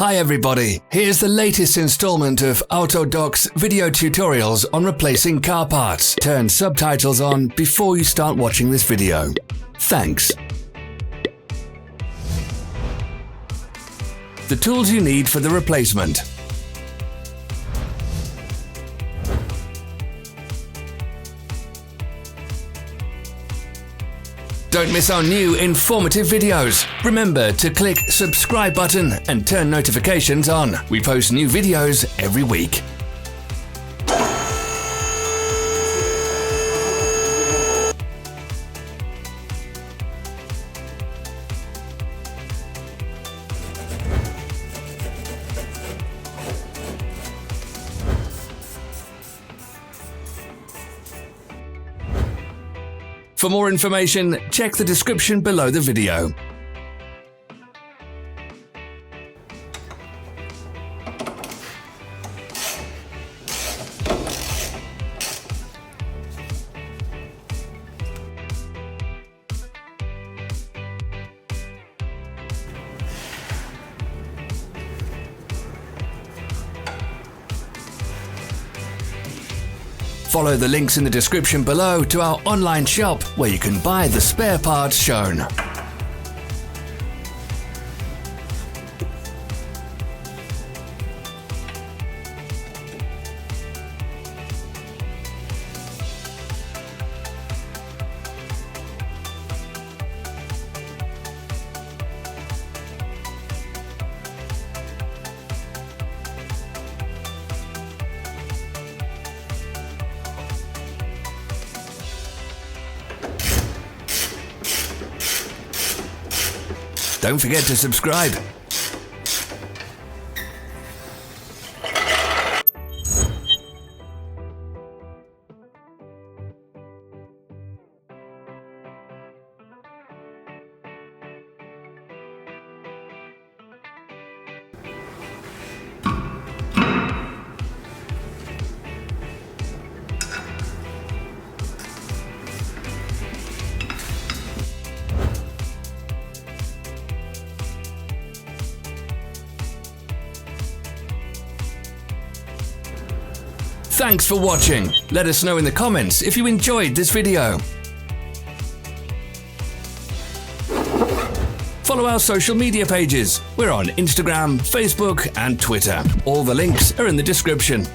Hi everybody, here's the latest installment of Autodoc's video tutorials on replacing car parts. Turn subtitles on before you start watching this video. Thanks. The tools you need for the replacement. Don't miss our new informative videos. Remember to click subscribe button and turn notifications on. We post new videos every week. For more information, check the description below the video. Follow the links in the description below to our online shop where you can buy the spare parts shown. Don't forget to subscribe. Thanks for watching. Let us know in the comments if you enjoyed this video. Follow our social media pages. We're on Instagram, Facebook, and Twitter. All the links are in the description.